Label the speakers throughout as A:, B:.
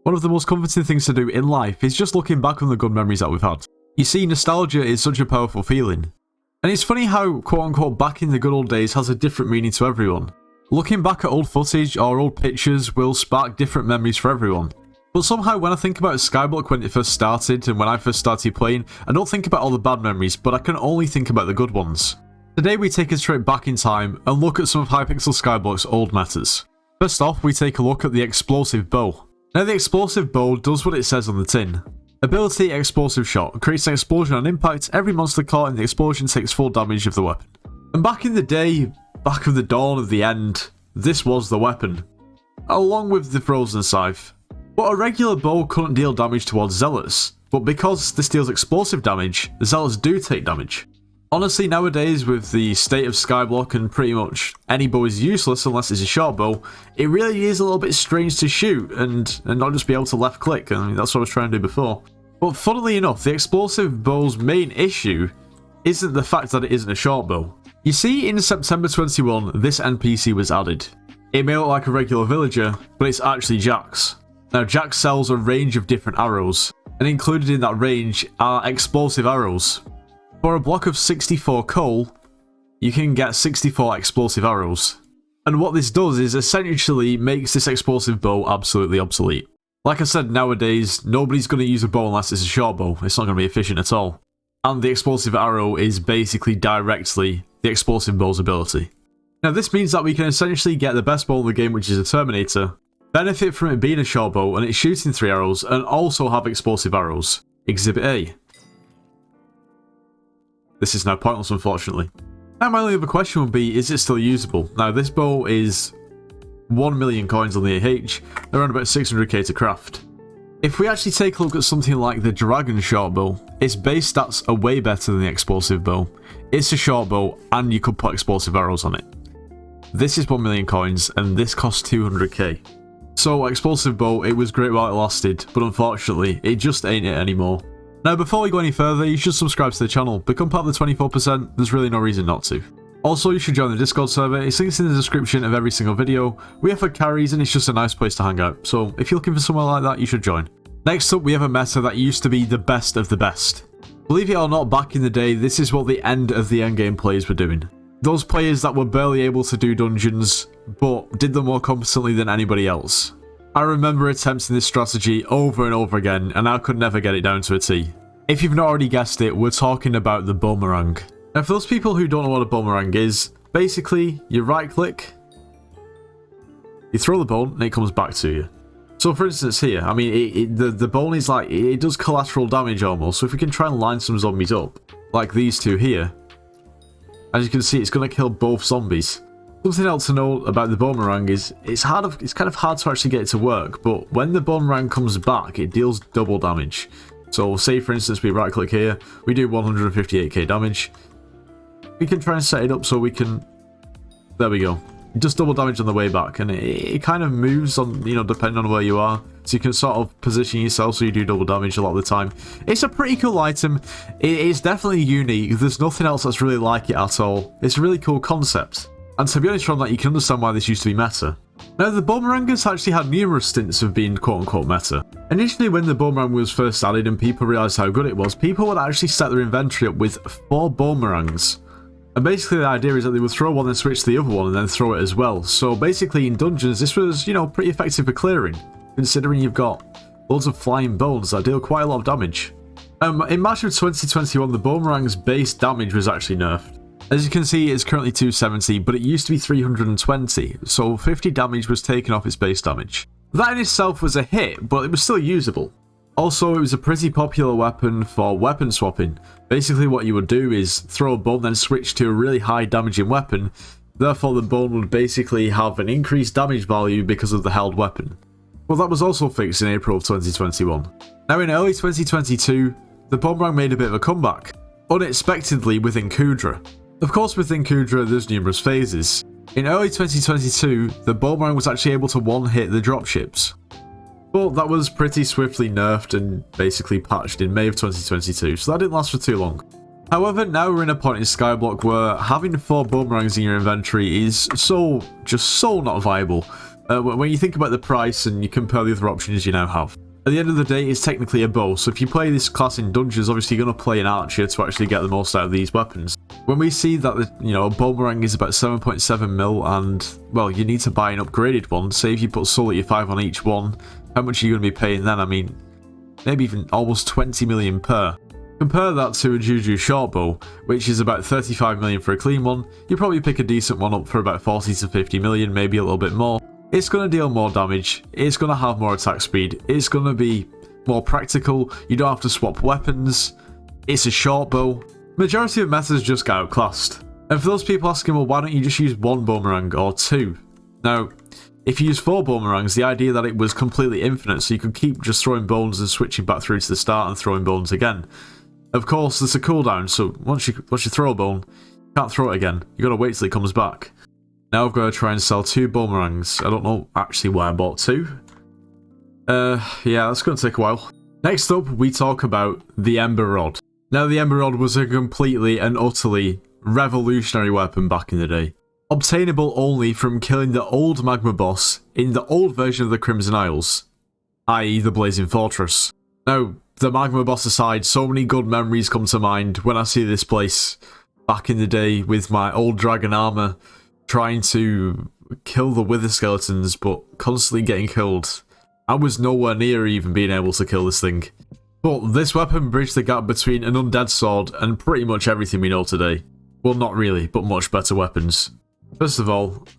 A: One of the most comforting things to do in life is just looking back on the good memories that we've had. You see, nostalgia is such a powerful feeling. And it's funny how, quote-unquote, back in the good old days has a different meaning to everyone. Looking back at old footage or old pictures will spark different memories for everyone. But somehow when I think about Skyblock when it first started and when I first started playing, I don't think about all the bad memories, but I can only think about the good ones. Today we take a trip back in time and look at some of Hypixel Skyblock's old metas. First off, we take a look at the explosive bow. Now the explosive bow does what it says on the tin. Ability explosive shot, creates an explosion on impact, every monster caught in the explosion takes full damage of the weapon. And back in the day, back of the dawn of the end, this was the weapon. Along with the frozen scythe. But a regular bow couldn't deal damage towards zealots, but because this deals explosive damage, the zealots do take damage. Honestly, nowadays with the state of Skyblock and pretty much any bow is useless unless it's a short bow, it really is a little bit strange to shoot and not just be able to left click. I mean, that's what I was trying to do before. But funnily enough, the explosive bow's main issue isn't the fact that it isn't a short bow. You see, in September 21, this NPC was added. It may look like a regular villager, but it's actually Jax. Now, Jax sells a range of different arrows, and included in that range are explosive arrows. For a block of 64 coal, you can get 64 explosive arrows. And what this does is essentially makes this explosive bow absolutely obsolete. Like I said, nowadays, nobody's going to use a bow unless it's a short bow. It's not going to be efficient at all. And the explosive arrow is basically directly the explosive bow's ability. Now this means that we can essentially get the best bow in the game, which is a Terminator, benefit from it being a short bow and it's shooting 3 arrows, and also have explosive arrows. Exhibit A. This is now pointless, unfortunately. Now my only other question would be, is it still usable? Now this bow is 1 million coins on the AH, around about 600k to craft. If we actually take a look at something like the Dragon short bow, its base stats are way better than the explosive bow. It's a short bow and you could put explosive arrows on it. This is 1 million coins and this costs 200k. So explosive bow, it was great while it lasted, but unfortunately it just ain't it anymore. Now before we go any further, you should subscribe to the channel, become part of the 24%, there's really no reason not to. Also, you should join the Discord server, it's linked in the description of every single video. We offer carries and it's just a nice place to hang out, so if you're looking for somewhere like that, you should join. Next up, we have a meta that used to be the best of the best. Believe it or not, back in the day, this is what the end of the endgame players were doing. Those players that were barely able to do dungeons, but did them more competently than anybody else. I remember attempting this strategy over and over again, and I could never get it down to a T. If you've not already guessed it, we're talking about the boomerang. Now for those people who don't know what a boomerang is, basically, you right click, you throw the bone, and it comes back to you. So for instance here, I mean, the bone is like, it does collateral damage almost, so if we can try and line some zombies up, like these two here, as you can see, it's going to kill both zombies. Something else to know about the boomerang is it's kind of hard to actually get it to work, but when the boomerang comes back, it deals double damage. So say for instance we right click here, we do 158k damage. We can try and set it up so we can, there we go. It does double damage on the way back, and it kind of moves on, you know, depending on where you are. So you can sort of position yourself so you do double damage a lot of the time. It's a pretty cool item. It is definitely unique. There's nothing else that's really like it at all. It's a really cool concept. And to be honest from that, you can understand why this used to be meta. Now, the boomerang has actually had numerous stints of being quote-unquote meta. Initially, when the boomerang was first added and people realised how good it was, people would actually set their inventory up with 4 boomerangs. And basically the idea is that they would throw one and switch to the other one and then throw it as well. So basically in dungeons, this was, you know, pretty effective for clearing, considering you've got loads of flying bones that deal quite a lot of damage. In March of 2021, the boomerang's base damage was actually nerfed. As you can see, it's currently 270, but it used to be 320, so 50 damage was taken off its base damage. That in itself was a hit, but it was still usable. Also, it was a pretty popular weapon for weapon swapping. Basically what you would do is throw a bone, then switch to a really high damaging weapon. Therefore the bone would basically have an increased damage value because of the held weapon. Well, that was also fixed in April of 2021. Now in early 2022, the boomerang made a bit of a comeback, unexpectedly within Kudra. Of course, within Kudra there's numerous phases. In early 2022, the boomerang was actually able to one-hit the dropships. But that was pretty swiftly nerfed and basically patched in May of 2022, so that didn't last for too long. However, now we're in a point in Skyblock where having 4 boomerangs in your inventory is just so not viable. when you think about the price and you compare the other options you now have. At the end of the day, it's technically a bow, so if you play this class in dungeons, obviously you're going to play an archer to actually get the most out of these weapons. When we see that, a boomerang is about 7.7 mil, and, well, you need to buy an upgraded one. Say if you put Solidity 5 on each one, how much are you going to be paying then? I mean, maybe even almost 20 million per. Compare that to a Juju short bow, which is about 35 million for a clean one. You probably pick a decent one up for about 40 to 50 million, maybe a little bit more. It's going to deal more damage, it's going to have more attack speed, it's going to be more practical, you don't have to swap weapons, it's a short bow. Majority of metas just get outclassed. And for those people asking, well, why don't you just use one boomerang or two? Now, if you use 4 boomerangs, the idea that it was completely infinite, so you could keep just throwing bones and switching back through to the start and throwing bones again. Of course, there's a cooldown, so once you throw a bone, you can't throw it again. You got to wait till it comes back. Now I've got to try and sell 2 boomerangs. I don't know actually why I bought 2. Yeah, that's going to take a while. Next up, we talk about the Ember Rod. Now, the Ember Rod was a completely and utterly revolutionary weapon back in the day. Obtainable only from killing the old magma boss in the old version of the Crimson Isles, i.e. the Blazing Fortress. Now, the magma boss aside, so many good memories come to mind when I see this place back in the day with my old dragon armor, trying to kill the wither skeletons, but constantly getting killed. I was nowhere near even being able to kill this thing. But this weapon bridged the gap between an undead sword and pretty much everything we know today. Well, not really, but much better weapons. First of all, I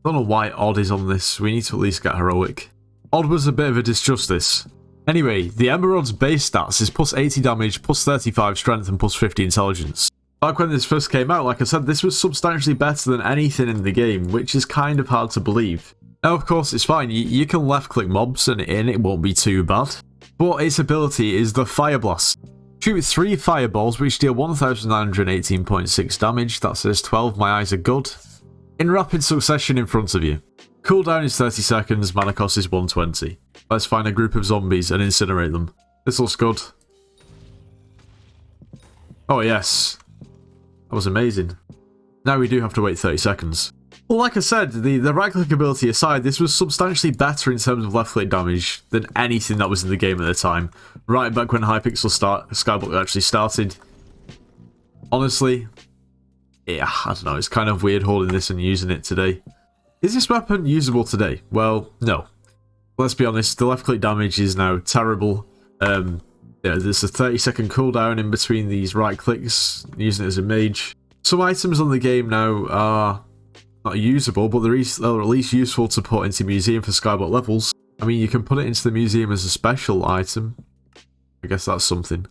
A: don't know why Odd is on this, we need to at least get heroic. Odd was a bit of a disjustice. Anyway, the Ember Rod's base stats is plus 80 damage, plus 35 strength and plus 50 intelligence. Back when this first came out, like I said, this was substantially better than anything in the game, which is kind of hard to believe. Now, of course, it's fine, you can left-click mobs and it won't be too bad. But its ability is the Fire Blast. Shoot 3 fireballs which deal 1918.6 damage, that says 12, my eyes are good, in rapid succession in front of you. Cooldown is 30 seconds, mana cost is 120. Let's find a group of zombies and incinerate them. This looks good. Oh yes. That was amazing. Now we do have to wait 30 seconds. Well, like I said, the right-click ability aside, this was substantially better in terms of left-click damage than anything that was in the game at the time. Right back when Hypixel Skyblock actually started. Honestly, yeah, I don't know, it's kind of weird holding this and using it today. Is this weapon usable today? Well, no. Let's be honest, the left-click damage is now terrible. Yeah, there's a 30-second cooldown in between these right-clicks, using it as a mage. Some items on the game now are not usable, but they're at least useful to put into museum for Skyblock levels. I mean, you can put it into the museum as a special item. I guess that's something.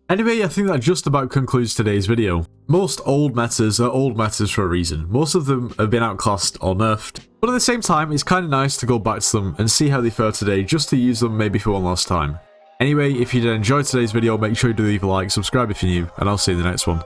A: Anyway, I think that just about concludes today's video. Most old metas are old metas for a reason. Most of them have been outclassed or nerfed. But at the same time, it's kind of nice to go back to them and see how they fare today, just to use them maybe for one last time. Anyway, if you did enjoy today's video, make sure you do leave a like, subscribe if you're new, and I'll see you in the next one.